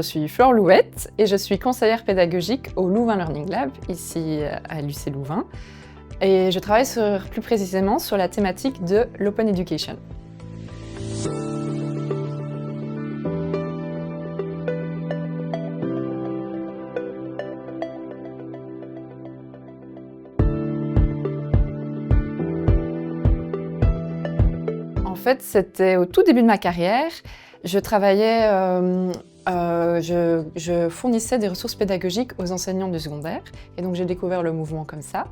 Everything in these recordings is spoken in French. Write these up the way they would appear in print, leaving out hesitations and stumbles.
Je suis Flore Louette et je suis conseillère pédagogique au Louvain Learning Lab, ici à l'UC Louvain. Et je travaille plus précisément sur la thématique de l'Open Education. En fait, c'était au tout début de ma carrière. Je travaillais, je fournissais des ressources pédagogiques aux enseignants du secondaire. Et donc j'ai découvert le mouvement comme ça.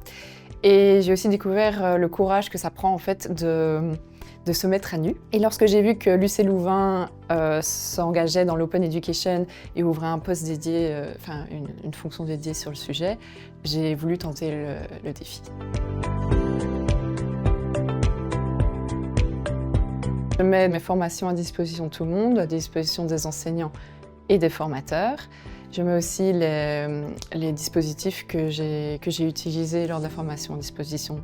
Et j'ai aussi découvert le courage que ça prend en fait de se mettre à nu. Et lorsque j'ai vu que l'UC Louvain s'engageait dans l'Open Education et ouvrait un poste dédié, une fonction dédiée sur le sujet, j'ai voulu tenter le défi. Je mets mes formations à disposition de tout le monde, à disposition des enseignants et des formateurs. Je mets aussi les dispositifs que j'ai utilisés lors de la formation à disposition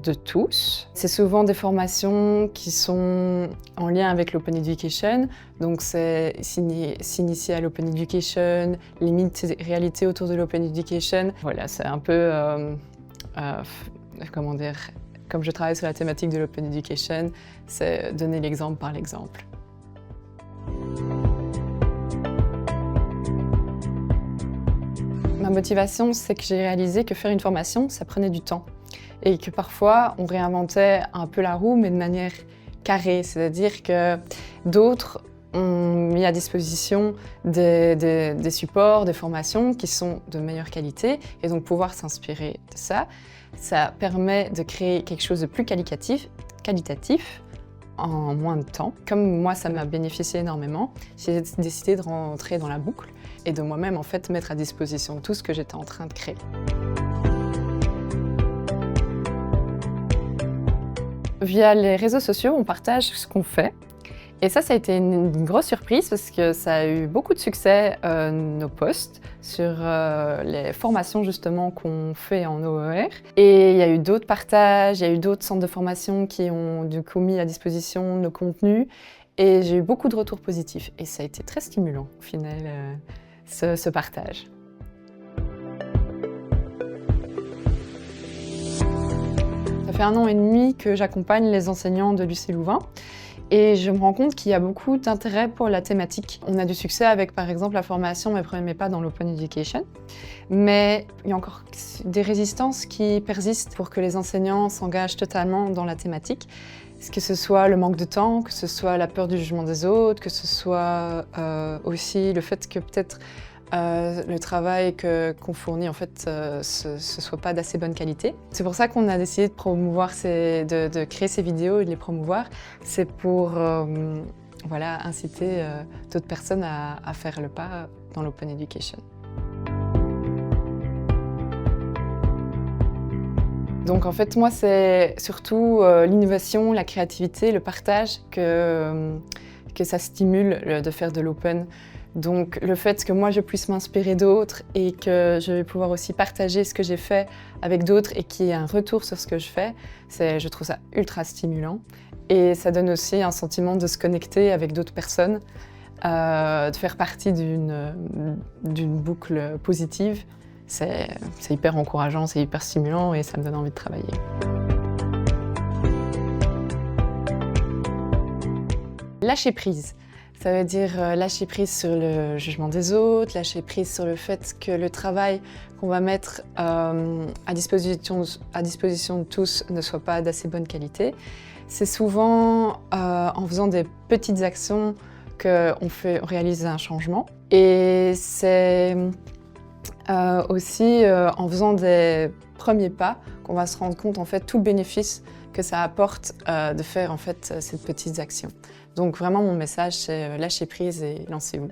de tous. C'est souvent des formations qui sont en lien avec l'Open Education, donc c'est s'initier à l'Open Education, les mythes et réalités autour de l'Open Education. Voilà, c'est un peu, comment dire, comme je travaille sur la thématique de l'Open Education, c'est donner l'exemple par l'exemple. Ma motivation, c'est que j'ai réalisé que faire une formation, ça prenait du temps. Et que parfois, on réinventait un peu la roue, mais de manière carrée. C'est-à-dire que d'autres ont mis à disposition des supports, des formations qui sont de meilleure qualité. Et donc pouvoir s'inspirer de ça, ça permet de créer quelque chose de plus qualitatif en moins de temps. Comme moi, ça m'a bénéficié énormément, j'ai décidé de rentrer dans la boucle et de moi-même en fait mettre à disposition tout ce que j'étais en train de créer. Via les réseaux sociaux, on partage ce qu'on fait. Et ça a été une grosse surprise parce que ça a eu beaucoup de succès, nos posts sur les formations justement qu'on fait en OER. Et il y a eu d'autres partages, il y a eu d'autres centres de formation qui ont du coup mis à disposition nos contenus. Et j'ai eu beaucoup de retours positifs. Et ça a été très stimulant au final, ce partage. Ça fait 1 an et demi que j'accompagne les enseignants de l'UC Louvain. Et je me rends compte qu'il y a beaucoup d'intérêt pour la thématique. On a du succès avec, par exemple, la formation Mes premiers pas dans l'Open Education. Mais il y a encore des résistances qui persistent pour que les enseignants s'engagent totalement dans la thématique. Que ce soit le manque de temps, que ce soit la peur du jugement des autres, que ce soit aussi le fait que peut-être le travail qu'on fournit en fait ce soit pas d'assez bonne qualité. C'est pour ça qu'on a décidé de promouvoir de créer ces vidéos et de les promouvoir. C'est pour voilà, inciter d'autres personnes à faire le pas dans l'Open Education. Donc en fait, moi, c'est surtout l'innovation, la créativité, le partage que ça stimule de faire de l'open. Donc le fait que moi je puisse m'inspirer d'autres et que je vais pouvoir aussi partager ce que j'ai fait avec d'autres et qu'il y ait un retour sur ce que je fais, je trouve ça ultra stimulant. Et ça donne aussi un sentiment de se connecter avec d'autres personnes, de faire partie d'une boucle positive. C'est hyper encourageant, c'est hyper stimulant et ça me donne envie de travailler. Lâcher prise. Ça veut dire lâcher prise sur le jugement des autres, lâcher prise sur le fait que le travail qu'on va mettre à disposition de tous ne soit pas d'assez bonne qualité. C'est souvent en faisant des petites actions qu'on réalise un changement. Et c'est aussi en faisant des premiers pas qu'on va se rendre compte en fait tout le bénéfice que ça apporte de faire en fait ces petites actions. Donc vraiment mon message c'est lâcher prise et lancez-vous.